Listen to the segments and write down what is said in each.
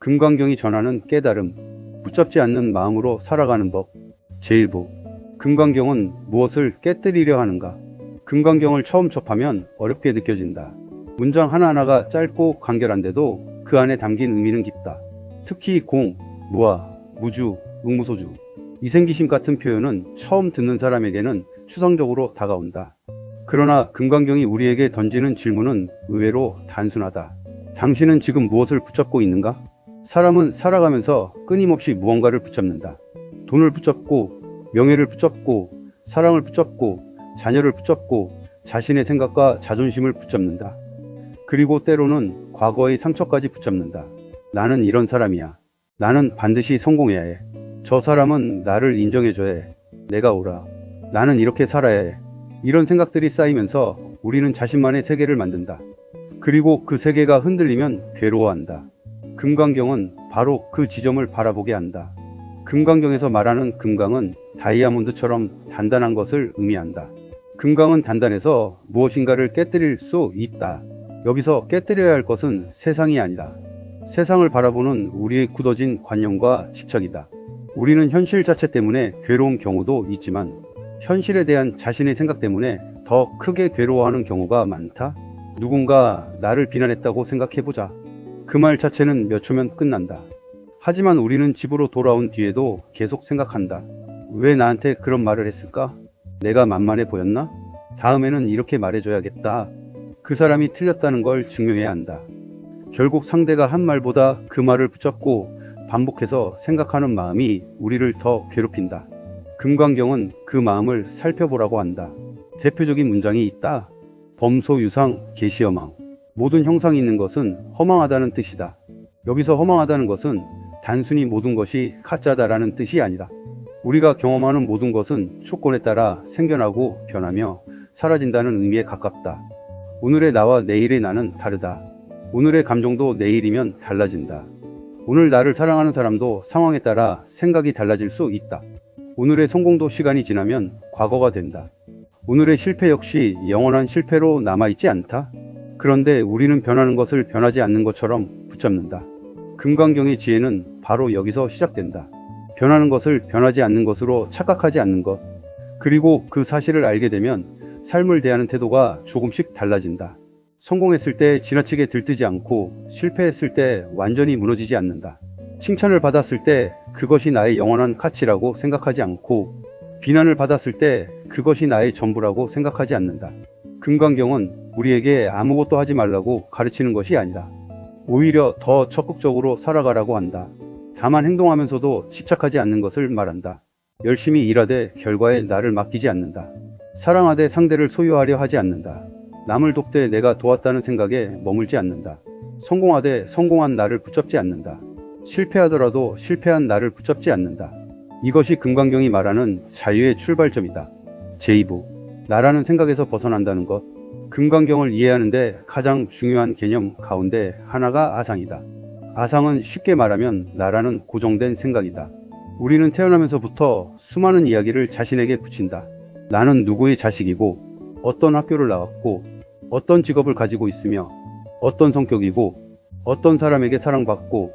금강경이 전하는 깨달음, 붙잡지 않는 마음으로 살아가는 법. 제1부. 금강경은 무엇을 깨뜨리려 하는가? 금강경을 처음 접하면 어렵게 느껴진다. 문장 하나하나가 짧고 간결한데도 그 안에 담긴 의미는 깊다. 특히 공, 무아, 무주, 응무소주, 이생기심 같은 표현은 처음 듣는 사람에게는 추상적으로 다가온다. 그러나 금강경이 우리에게 던지는 질문은 의외로 단순하다. 당신은 지금 무엇을 붙잡고 있는가? 사람은 살아가면서 끊임없이 무언가를 붙잡는다. 돈을 붙잡고, 명예를 붙잡고, 사랑을 붙잡고, 자녀를 붙잡고, 자신의 생각과 자존심을 붙잡는다. 그리고 때로는 과거의 상처까지 붙잡는다. 나는 이런 사람이야. 나는 반드시 성공해야 해. 저 사람은 나를 인정해줘야 해. 내가 옳아. 나는 이렇게 살아야 해. 이런 생각들이 쌓이면서 우리는 자신만의 세계를 만든다. 그리고 그 세계가 흔들리면 괴로워한다. 금강경은 바로 그 지점을 바라보게 한다. 금강경에서 말하는 금강은 다이아몬드처럼 단단한 것을 의미한다. 금강은 단단해서 무엇인가를 깨뜨릴 수 있다. 여기서 깨뜨려야 할 것은 세상이 아니다. 세상을 바라보는 우리의 굳어진 관념과 집착이다. 우리는 현실 자체 때문에 괴로운 경우도 있지만 현실에 대한 자신의 생각 때문에 더 크게 괴로워하는 경우가 많다. 누군가 나를 비난했다고 생각해보자. 그 말 자체는 몇 초면 끝난다. 하지만 우리는 집으로 돌아온 뒤에도 계속 생각한다. 왜 나한테 그런 말을 했을까? 내가 만만해 보였나? 다음에는 이렇게 말해줘야겠다. 그 사람이 틀렸다는 걸 증명해야 한다. 결국 상대가 한 말보다 그 말을 붙잡고 반복해서 생각하는 마음이 우리를 더 괴롭힌다. 금강경은 그 마음을 살펴보라고 한다. 대표적인 문장이 있다. 범소유상 계시허망. 모든 형상이 있는 것은 허망하다는 뜻이다. 여기서 허망하다는 것은 단순히 모든 것이 가짜다라는 뜻이 아니다. 우리가 경험하는 모든 것은 조건에 따라 생겨나고 변하며 사라진다는 의미에 가깝다. 오늘의 나와 내일의 나는 다르다. 오늘의 감정도 내일이면 달라진다. 오늘 나를 사랑하는 사람도 상황에 따라 생각이 달라질 수 있다. 오늘의 성공도 시간이 지나면 과거가 된다. 오늘의 실패 역시 영원한 실패로 남아있지 않다. 그런데 우리는 변하는 것을 변하지 않는 것처럼 붙잡는다. 금강경의 지혜는 바로 여기서 시작된다. 변하는 것을 변하지 않는 것으로 착각하지 않는 것. 그리고 그 사실을 알게 되면 삶을 대하는 태도가 조금씩 달라진다. 성공했을 때 지나치게 들뜨지 않고 실패했을 때 완전히 무너지지 않는다. 칭찬을 받았을 때 그것이 나의 영원한 가치라고 생각하지 않고 비난을 받았을 때 그것이 나의 전부라고 생각하지 않는다. 금강경은 우리에게 아무것도 하지 말라고 가르치는 것이 아니다. 오히려 더 적극적으로 살아가라고 한다. 다만 행동하면서도 집착하지 않는 것을 말한다. 열심히 일하되 결과에 나를 맡기지 않는다. 사랑하되 상대를 소유하려 하지 않는다. 남을 돕되 내가 도왔다는 생각에 머물지 않는다. 성공하되 성공한 나를 붙잡지 않는다. 실패하더라도 실패한 나를 붙잡지 않는다. 이것이 금강경이 말하는 자유의 출발점이다. 제2부. 나라는 생각에서 벗어난다는 것. 금강경을 이해하는데 가장 중요한 개념 가운데 하나가 아상이다. 아상은 쉽게 말하면 나라는 고정된 생각이다. 우리는 태어나면서부터 수많은 이야기를 자신에게 붙인다. 나는 누구의 자식이고, 어떤 학교를 나왔고, 어떤 직업을 가지고 있으며, 어떤 성격이고, 어떤 사람에게 사랑받고,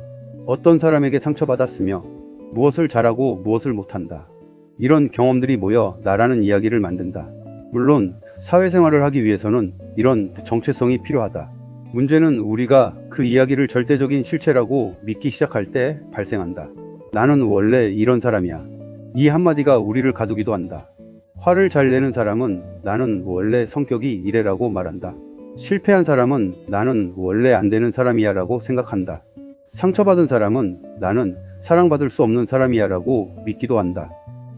어떤 사람에게 상처받았으며, 무엇을 잘하고 무엇을 못한다. 이런 경험들이 모여 나라는 이야기를 만든다. 물론 사회생활을 하기 위해서는 이런 정체성이 필요하다. 문제는 우리가 그 이야기를 절대적인 실체라고 믿기 시작할 때 발생한다. 나는 원래 이런 사람이야. 이 한마디가 우리를 가두기도 한다. 화를 잘 내는 사람은 나는 원래 성격이 이래라고 말한다. 실패한 사람은 나는 원래 안 되는 사람이야 라고 생각한다. 상처받은 사람은 나는 사랑받을 수 없는 사람이야 라고 믿기도 한다.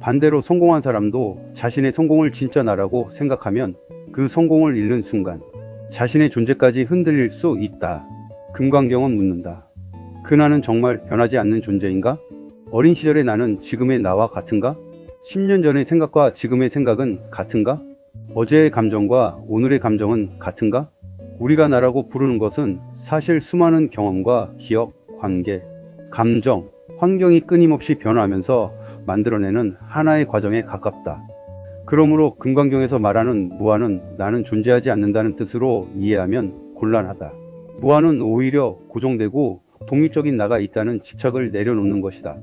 반대로 성공한 사람도 자신의 성공을 진짜 나라고 생각하면 그 성공을 잃는 순간 자신의 존재까지 흔들릴 수 있다. 금강경은 묻는다. 그 나는 정말 변하지 않는 존재인가? 어린 시절의 나는 지금의 나와 같은가? 10년 전의 생각과 지금의 생각은 같은가? 어제의 감정과 오늘의 감정은 같은가? 우리가 나라고 부르는 것은 사실 수많은 경험과 기억, 관계, 감정, 환경이 끊임없이 변화하면서 만들어내는 하나의 과정에 가깝다. 그러므로 금강경에서 말하는 무아는 나는 존재하지 않는다는 뜻으로 이해하면 곤란하다. 무아는 오히려 고정되고 독립적인 나가 있다는 집착을 내려놓는 것이다.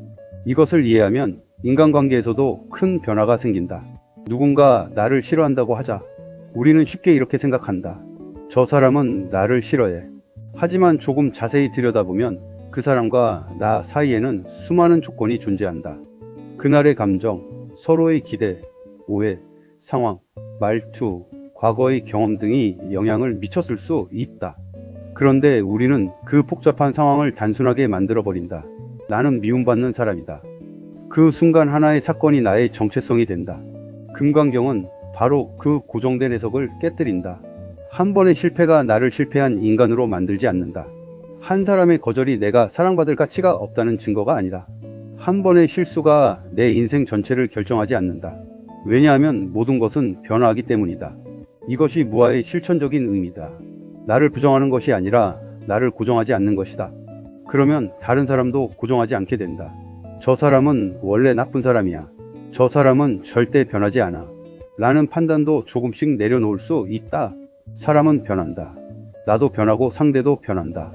이것을 이해하면 인간관계에서도 큰 변화가 생긴다. 누군가 나를 싫어한다고 하자. 우리는 쉽게 이렇게 생각한다. 저 사람은 나를 싫어해. 하지만 조금 자세히 들여다보면 그 사람과 나 사이에는 수많은 조건이 존재한다. 그날의 감정, 서로의 기대, 오해, 상황, 말투, 과거의 경험 등이 영향을 미쳤을 수 있다. 그런데 우리는 그 복잡한 상황을 단순하게 만들어버린다. 나는 미움받는 사람이다. 그 순간 하나의 사건이 나의 정체성이 된다. 금광경은 바로 그 고정된 해석을 깨뜨린다. 한 번의 실패가 나를 실패한 인간으로 만들지 않는다. 한 사람의 거절이 내가 사랑받을 가치가 없다는 증거가 아니다. 한 번의 실수가 내 인생 전체를 결정하지 않는다. 왜냐하면 모든 것은 변화하기 때문이다. 이것이 무아의 실천적인 의미다. 나를 부정하는 것이 아니라 나를 고정하지 않는 것이다. 그러면 다른 사람도 고정하지 않게 된다. 저 사람은 원래 나쁜 사람이야. 저 사람은 절대 변하지 않아. 라는 판단도 조금씩 내려놓을 수 있다. 사람은 변한다. 나도 변하고 상대도 변한다.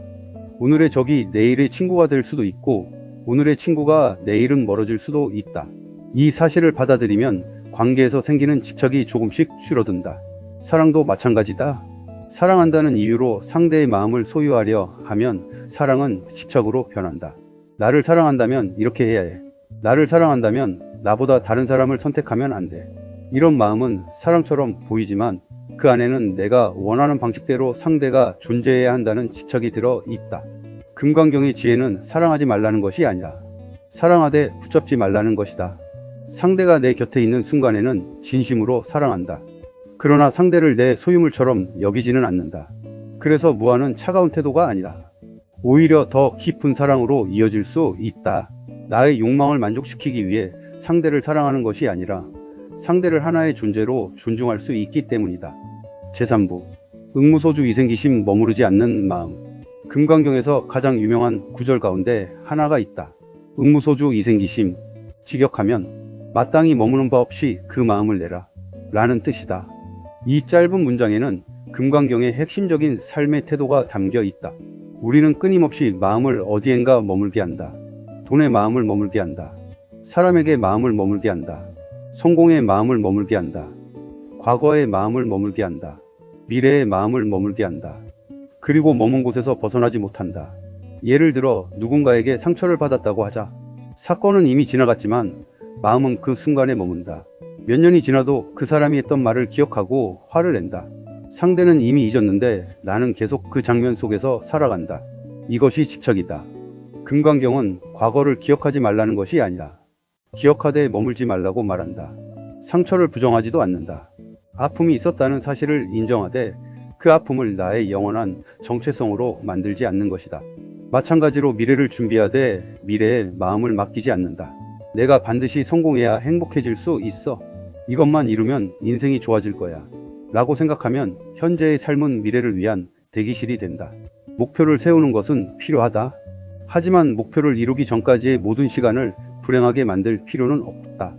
오늘의 적이 내일의 친구가 될 수도 있고 오늘의 친구가 내일은 멀어질 수도 있다. 이 사실을 받아들이면 관계에서 생기는 집착이 조금씩 줄어든다. 사랑도 마찬가지다. 사랑한다는 이유로 상대의 마음을 소유하려 하면 사랑은 집착으로 변한다. 나를 사랑한다면 이렇게 해야 해. 나를 사랑한다면 나보다 다른 사람을 선택하면 안 돼. 이런 마음은 사랑처럼 보이지만 그 안에는 내가 원하는 방식대로 상대가 존재해야 한다는 집착이 들어 있다. 금광경의 지혜는 사랑하지 말라는 것이 아니라 사랑하되 붙잡지 말라는 것이다. 상대가 내 곁에 있는 순간에는 진심으로 사랑한다. 그러나 상대를 내 소유물처럼 여기지는 않는다. 그래서 무아는 차가운 태도가 아니라 오히려 더 깊은 사랑으로 이어질 수 있다. 나의 욕망을 만족시키기 위해 상대를 사랑하는 것이 아니라 상대를 하나의 존재로 존중할 수 있기 때문이다. 제3부 응무소주 이생기심 머무르지 않는 마음. 금광경에서 가장 유명한 구절 가운데 하나가 있다. 응무소주 이생기심, 직역하면 마땅히 머무는 바 없이 그 마음을 내라 라는 뜻이다. 이 짧은 문장에는 금광경의 핵심적인 삶의 태도가 담겨 있다. 우리는 끊임없이 마음을 어디엔가 머물게 한다. 돈의 마음을 머물게 한다. 사람에게 마음을 머물게 한다. 성공의 마음을 머물게 한다. 과거의 마음을 머물게 한다. 미래의 마음을 머물게 한다. 그리고 머문 곳에서 벗어나지 못한다. 예를 들어 누군가에게 상처를 받았다고 하자. 사건은 이미 지나갔지만 마음은 그 순간에 머문다. 몇 년이 지나도 그 사람이 했던 말을 기억하고 화를 낸다. 상대는 이미 잊었는데 나는 계속 그 장면 속에서 살아간다. 이것이 집착이다. 금광경은 과거를 기억하지 말라는 것이 아니라 기억하되 머물지 말라고 말한다. 상처를 부정하지도 않는다. 아픔이 있었다는 사실을 인정하되 그 아픔을 나의 영원한 정체성으로 만들지 않는 것이다. 마찬가지로 미래를 준비하되 미래에 마음을 맡기지 않는다. 내가 반드시 성공해야 행복해질 수 있어. 이것만 이루면 인생이 좋아질 거야. 라고 생각하면 현재의 삶은 미래를 위한 대기실이 된다. 목표를 세우는 것은 필요하다. 하지만 목표를 이루기 전까지의 모든 시간을 불행하게 만들 필요는 없다.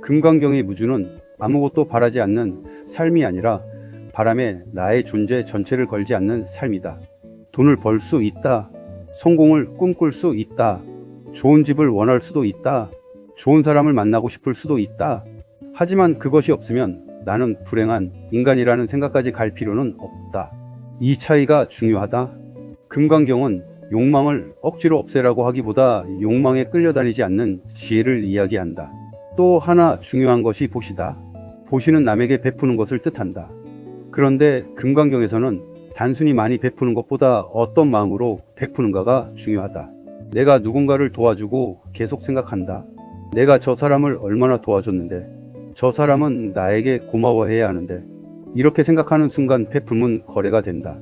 금광경의 무주는 아무것도 바라지 않는 삶이 아니라 바람에 나의 존재 전체를 걸지 않는 삶이다. 돈을 벌 수 있다. 성공을 꿈꿀 수 있다. 좋은 집을 원할 수도 있다. 좋은 사람을 만나고 싶을 수도 있다. 하지만 그것이 없으면 나는 불행한 인간이라는 생각까지 갈 필요는 없다. 이 차이가 중요하다. 금광경은 욕망을 억지로 없애라고 하기보다 욕망에 끌려다니지 않는 지혜를 이야기한다. 또 하나 중요한 것이 보시다. 보시는 남에게 베푸는 것을 뜻한다. 그런데 금광경에서는 단순히 많이 베푸는 것보다 어떤 마음으로 베푸는가가 중요하다. 내가 누군가를 도와주고 계속 생각한다. 내가 저 사람을 얼마나 도와줬는데, 저 사람은 나에게 고마워해야 하는데, 이렇게 생각하는 순간 베품은 거래가 된다.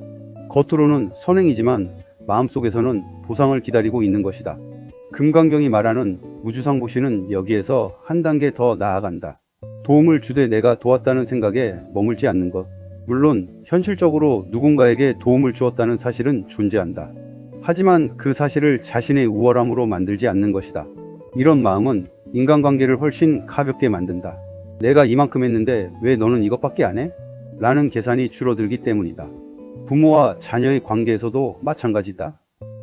겉으로는 선행이지만 마음속에서는 보상을 기다리고 있는 것이다. 금광경이 말하는 무주상보시는 여기에서 한 단계 더 나아간다. 도움을 주되 내가 도왔다는 생각에 머물지 않는 것. 물론 현실적으로 누군가에게 도움을 주었다는 사실은 존재한다. 하지만 그 사실을 자신의 우월함으로 만들지 않는 것이다. 이런 마음은 인간관계를 훨씬 가볍게 만든다. 내가 이만큼 했는데 왜 너는 이것밖에 안 해? 라는 계산이 줄어들기 때문이다. 부모와 자녀의 관계에서도 마찬가지다.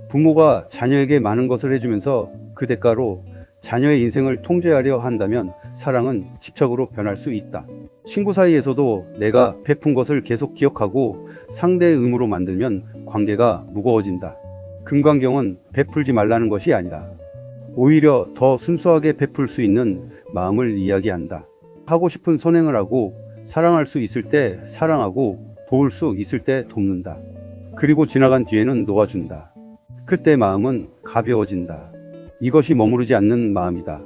부모가 자녀에게 많은 것을 해주면서 그 대가로 자녀의 인생을 통제하려 한다면 사랑은 집착으로 변할 수 있다. 친구 사이에서도 내가 베푼 것을 계속 기억하고 상대의 의무로 만들면 관계가 무거워진다. 금강경은 베풀지 말라는 것이 아니다. 오히려 더 순수하게 베풀 수 있는 마음을 이야기한다. 하고 싶은 선행을 하고 사랑할 수 있을 때 사랑하고 도울 수 있을 때 돕는다. 그리고 지나간 뒤에는 놓아준다. 그때 마음은 가벼워진다. 이것이 머무르지 않는 마음이다.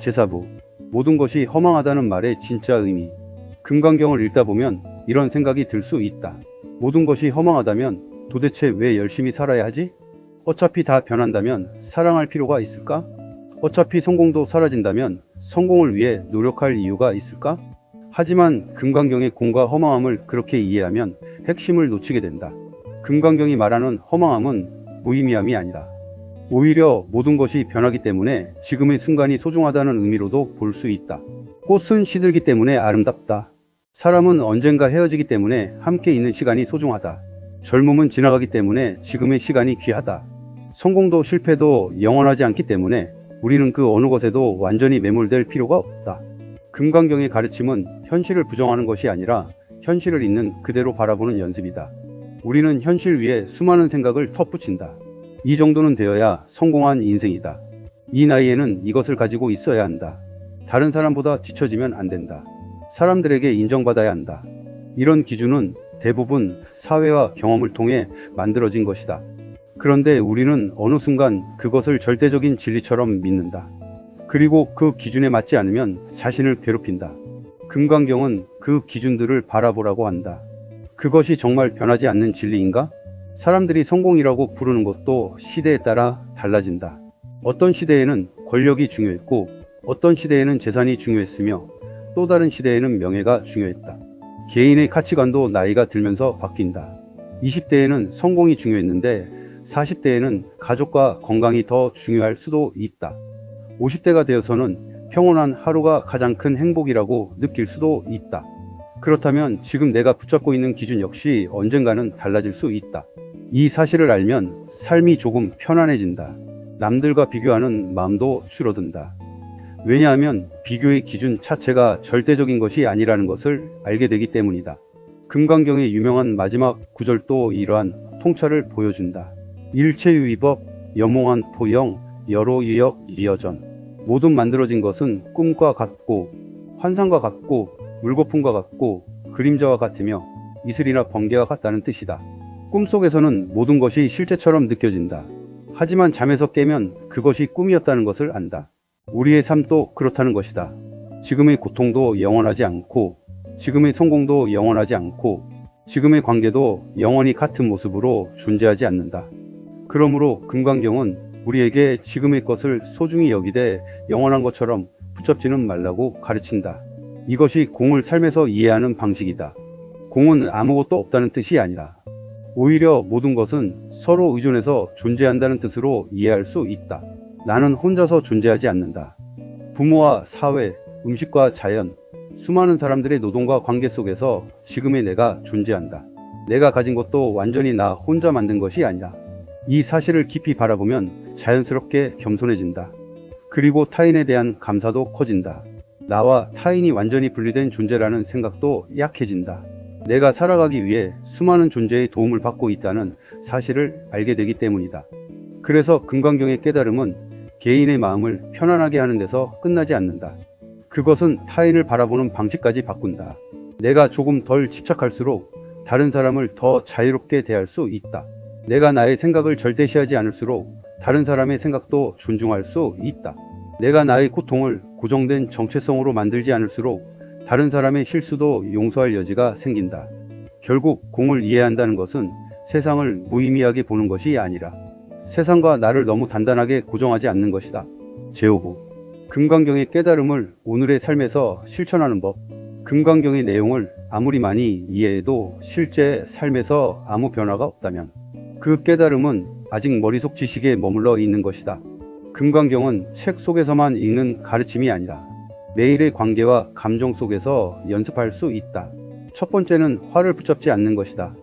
제4부 모든 것이 허망하다는 말의 진짜 의미. 금강경을 읽다 보면 이런 생각이 들 수 있다. 모든 것이 허망하다면 도대체 왜 열심히 살아야 하지? 어차피 다 변한다면 사랑할 필요가 있을까? 어차피 성공도 사라진다면 성공을 위해 노력할 이유가 있을까? 하지만 금강경의 공과 허망함을 그렇게 이해하면 핵심을 놓치게 된다. 금강경이 말하는 허망함은 무의미함이 아니다. 오히려 모든 것이 변하기 때문에 지금의 순간이 소중하다는 의미로도 볼 수 있다. 꽃은 시들기 때문에 아름답다. 사람은 언젠가 헤어지기 때문에 함께 있는 시간이 소중하다. 젊음은 지나가기 때문에 지금의 시간이 귀하다. 성공도 실패도 영원하지 않기 때문에 우리는 그 어느 것에도 완전히 매몰될 필요가 없다. 금강경의 가르침은 현실을 부정하는 것이 아니라 현실을 있는 그대로 바라보는 연습이다. 우리는 현실 위에 수많은 생각을 덧붙인다. 이 정도는 되어야 성공한 인생이다. 이 나이에는 이것을 가지고 있어야 한다. 다른 사람보다 뒤처지면 안 된다. 사람들에게 인정받아야 한다. 이런 기준은 대부분 사회와 경험을 통해 만들어진 것이다. 그런데 우리는 어느 순간 그것을 절대적인 진리처럼 믿는다. 그리고 그 기준에 맞지 않으면 자신을 괴롭힌다. 금강경은 그 기준들을 바라보라고 한다. 그것이 정말 변하지 않는 진리인가? 사람들이 성공이라고 부르는 것도 시대에 따라 달라진다. 어떤 시대에는 권력이 중요했고 어떤 시대에는 재산이 중요했으며 또 다른 시대에는 명예가 중요했다. 개인의 가치관도 나이가 들면서 바뀐다. 20대에는 성공이 중요했는데 40대에는 가족과 건강이 더 중요할 수도 있다. 50대가 되어서는 평온한 하루가 가장 큰 행복이라고 느낄 수도 있다. 그렇다면 지금 내가 붙잡고 있는 기준 역시 언젠가는 달라질 수 있다. 이 사실을 알면 삶이 조금 편안해진다. 남들과 비교하는 마음도 줄어든다. 왜냐하면 비교의 기준 자체가 절대적인 것이 아니라는 것을 알게 되기 때문이다. 금강경의 유명한 마지막 구절도 이러한 통찰을 보여준다. 일체유의법, 여몽한 포영, 여로유역 이여전. 모든 만들어진 것은 꿈과 같고 환상과 같고 물거품과 같고 그림자와 같으며 이슬이나 번개와 같다는 뜻이다. 꿈속에서는 모든 것이 실제처럼 느껴진다. 하지만 잠에서 깨면 그것이 꿈이었다는 것을 안다. 우리의 삶도 그렇다는 것이다. 지금의 고통도 영원하지 않고 지금의 성공도 영원하지 않고 지금의 관계도 영원히 같은 모습으로 존재하지 않는다. 그러므로 금강경은 우리에게 지금의 것을 소중히 여기되 영원한 것처럼 붙잡지는 말라고 가르친다. 이것이 공을 삶에서 이해하는 방식이다. 공은 아무것도 없다는 뜻이 아니라 오히려 모든 것은 서로 의존해서 존재한다는 뜻으로 이해할 수 있다. 나는 혼자서 존재하지 않는다. 부모와 사회, 음식과 자연, 수많은 사람들의 노동과 관계 속에서 지금의 내가 존재한다. 내가 가진 것도 완전히 나 혼자 만든 것이 아니다. 이 사실을 깊이 바라보면 자연스럽게 겸손해진다. 그리고 타인에 대한 감사도 커진다. 나와 타인이 완전히 분리된 존재라는 생각도 약해진다. 내가 살아가기 위해 수많은 존재의 도움을 받고 있다는 사실을 알게 되기 때문이다. 그래서 금강경의 깨달음은 개인의 마음을 편안하게 하는 데서 끝나지 않는다. 그것은 타인을 바라보는 방식까지 바꾼다. 내가 조금 덜 집착할수록 다른 사람을 더 자유롭게 대할 수 있다. 내가 나의 생각을 절대시하지 않을수록 다른 사람의 생각도 존중할 수 있다. 내가 나의 고통을 고정된 정체성으로 만들지 않을수록 다른 사람의 실수도 용서할 여지가 생긴다. 결국 공을 이해한다는 것은 세상을 무의미하게 보는 것이 아니라 세상과 나를 너무 단단하게 고정하지 않는 것이다. 제5부 금강경의 깨달음을 오늘의 삶에서 실천하는 법. 금강경의 내용을 아무리 많이 이해해도 실제 삶에서 아무 변화가 없다면 그 깨달음은 아직 머릿속 지식에 머물러 있는 것이다. 금강경은 책 속에서만 읽는 가르침이 아니라 매일의 관계와 감정 속에서 연습할 수 있다. 첫 번째는 화를 붙잡지 않는 것이다.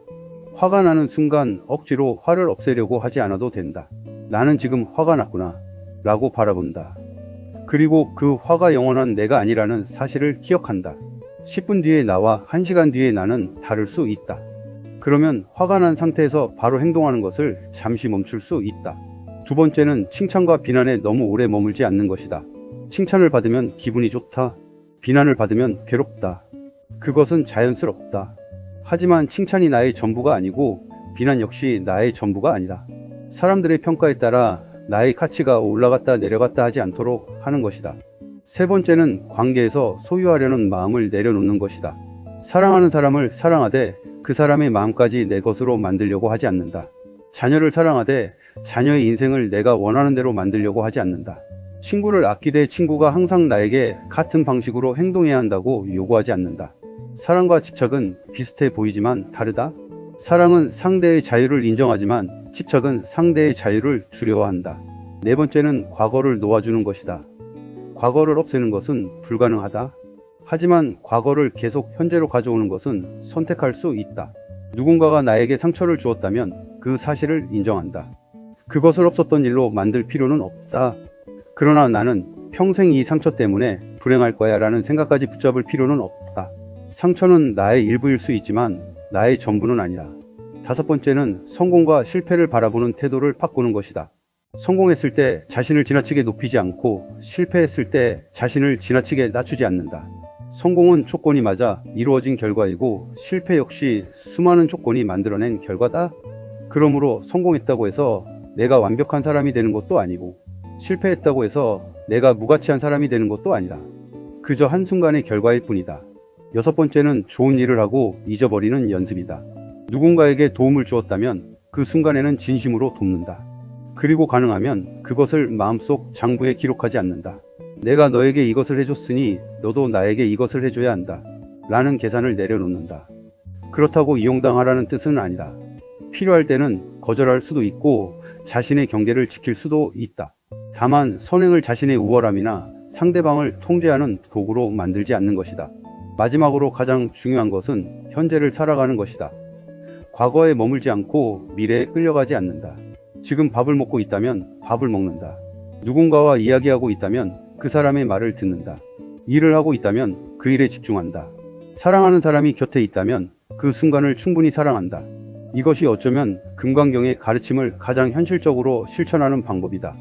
화가 나는 순간 억지로 화를 없애려고 하지 않아도 된다. 나는 지금 화가 났구나 라고 바라본다. 그리고 그 화가 영원한 내가 아니라는 사실을 기억한다. 10분 뒤에 나와 1시간 뒤에 나는 다를 수 있다. 그러면 화가 난 상태에서 바로 행동하는 것을 잠시 멈출 수 있다. 두 번째는 칭찬과 비난에 너무 오래 머물지 않는 것이다. 칭찬을 받으면 기분이 좋다. 비난을 받으면 괴롭다. 그것은 자연스럽다. 하지만 칭찬이 나의 전부가 아니고 비난 역시 나의 전부가 아니다. 사람들의 평가에 따라 나의 가치가 올라갔다 내려갔다 하지 않도록 하는 것이다. 세 번째는 관계에서 소유하려는 마음을 내려놓는 것이다. 사랑하는 사람을 사랑하되 그 사람의 마음까지 내 것으로 만들려고 하지 않는다. 자녀를 사랑하되 자녀의 인생을 내가 원하는 대로 만들려고 하지 않는다. 친구를 아끼되 친구가 항상 나에게 같은 방식으로 행동해야 한다고 요구하지 않는다. 사랑과 집착은 비슷해 보이지만 다르다. 사랑은 상대의 자유를 인정하지만 집착은 상대의 자유를 두려워한다. 네 번째는 과거를 놓아주는 것이다. 과거를 없애는 것은 불가능하다. 하지만 과거를 계속 현재로 가져오는 것은 선택할 수 있다. 누군가가 나에게 상처를 주었다면 그 사실을 인정한다. 그것을 없었던 일로 만들 필요는 없다. 그러나 나는 평생 이 상처 때문에 불행할 거야 라는 생각까지 붙잡을 필요는 없다. 상처는 나의 일부일 수 있지만 나의 전부는 아니다. 다섯 번째는 성공과 실패를 바라보는 태도를 바꾸는 것이다. 성공했을 때 자신을 지나치게 높이지 않고 실패했을 때 자신을 지나치게 낮추지 않는다. 성공은 조건이 맞아 이루어진 결과이고 실패 역시 수많은 조건이 만들어낸 결과다. 그러므로 성공했다고 해서 내가 완벽한 사람이 되는 것도 아니고 실패했다고 해서 내가 무가치한 사람이 되는 것도 아니다. 그저 한순간의 결과일 뿐이다. 여섯 번째는 좋은 일을 하고 잊어버리는 연습이다. 누군가에게 도움을 주었다면 그 순간에는 진심으로 돕는다. 그리고 가능하면 그것을 마음속 장부에 기록하지 않는다. 내가 너에게 이것을 해줬으니 너도 나에게 이것을 해줘야 한다. 라는 계산을 내려놓는다. 그렇다고 이용당하라는 뜻은 아니다. 필요할 때는 거절할 수도 있고 자신의 경계를 지킬 수도 있다. 다만 선행을 자신의 우월함이나 상대방을 통제하는 도구로 만들지 않는 것이다. 마지막으로 가장 중요한 것은 현재를 살아가는 것이다. 과거에 머물지 않고 미래에 끌려가지 않는다. 지금 밥을 먹고 있다면 밥을 먹는다. 누군가와 이야기하고 있다면 그 사람의 말을 듣는다. 일을 하고 있다면 그 일에 집중한다. 사랑하는 사람이 곁에 있다면 그 순간을 충분히 사랑한다. 이것이 어쩌면 금강경의 가르침을 가장 현실적으로 실천하는 방법이다.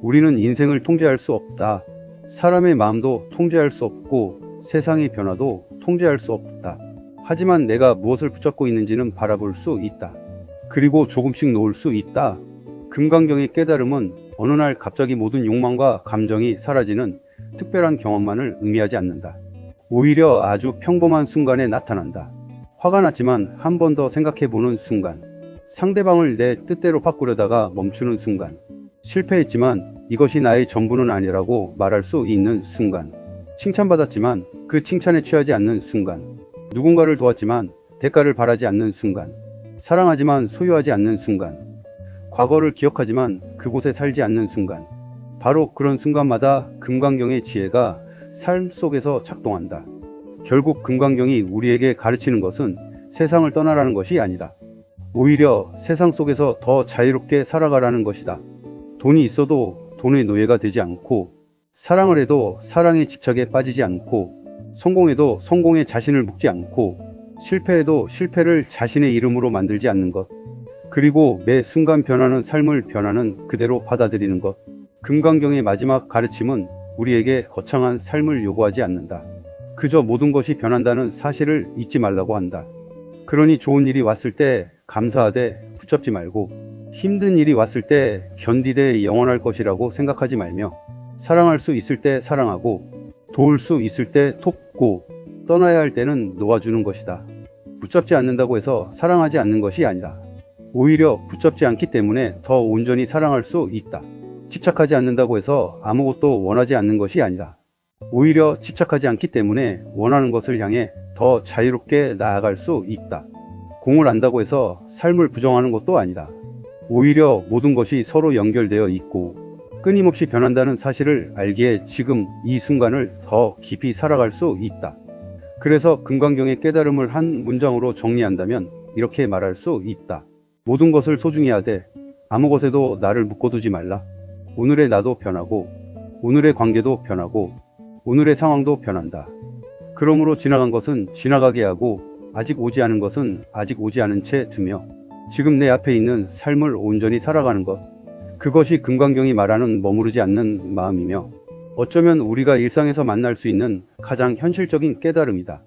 우리는 인생을 통제할 수 없다. 사람의 마음도 통제할 수 없고 세상의 변화도 통제할 수 없다. 하지만 내가 무엇을 붙잡고 있는지는 바라볼 수 있다. 그리고 조금씩 놓을 수 있다. 금강경의 깨달음은 어느 날 갑자기 모든 욕망과 감정이 사라지는 특별한 경험만을 의미하지 않는다. 오히려 아주 평범한 순간에 나타난다. 화가 났지만 한 번 더 생각해보는 순간, 상대방을 내 뜻대로 바꾸려다가 멈추는 순간, 실패했지만 이것이 나의 전부는 아니라고 말할 수 있는 순간, 칭찬받았지만 그 칭찬에 취하지 않는 순간, 누군가를 도왔지만 대가를 바라지 않는 순간, 사랑하지만 소유하지 않는 순간, 과거를 기억하지만 그곳에 살지 않는 순간, 바로 그런 순간마다 금강경의 지혜가 삶 속에서 작동한다. 결국 금강경이 우리에게 가르치는 것은 세상을 떠나라는 것이 아니다. 오히려 세상 속에서 더 자유롭게 살아가라는 것이다. 돈이 있어도 돈의 노예가 되지 않고, 사랑을 해도 사랑의 집착에 빠지지 않고, 성공해도 성공에 자신을 묶지 않고, 실패해도 실패를 자신의 이름으로 만들지 않는 것, 그리고 매 순간 변하는 삶을 변하는 그대로 받아들이는 것. 금강경의 마지막 가르침은 우리에게 거창한 삶을 요구하지 않는다. 그저 모든 것이 변한다는 사실을 잊지 말라고 한다. 그러니 좋은 일이 왔을 때 감사하되 붙잡지 말고, 힘든 일이 왔을 때 견디되 영원할 것이라고 생각하지 말며, 사랑할 수 있을 때 사랑하고, 도울 수 있을 때 돕고, 떠나야 할 때는 놓아주는 것이다. 붙잡지 않는다고 해서 사랑하지 않는 것이 아니다. 오히려 붙잡지 않기 때문에 더 온전히 사랑할 수 있다. 집착하지 않는다고 해서 아무것도 원하지 않는 것이 아니다. 오히려 집착하지 않기 때문에 원하는 것을 향해 더 자유롭게 나아갈 수 있다. 공을 안다고 해서 삶을 부정하는 것도 아니다. 오히려 모든 것이 서로 연결되어 있고 끊임없이 변한다는 사실을 알기에 지금 이 순간을 더 깊이 살아갈 수 있다. 그래서 금강경의 깨달음을 한 문장으로 정리한다면, 이렇게 말할 수 있다. 모든 것을 소중히 하되 아무 것에도 나를 묶어두지 말라. 오늘의 나도 변하고 오늘의 관계도 변하고 오늘의 상황도 변한다. 그러므로 지나간 것은 지나가게 하고 아직 오지 않은 것은 아직 오지 않은 채 두며 지금 내 앞에 있는 삶을 온전히 살아가는 것. 그것이 금강경이 말하는 머무르지 않는 마음이며 어쩌면 우리가 일상에서 만날 수 있는 가장 현실적인 깨달음이다.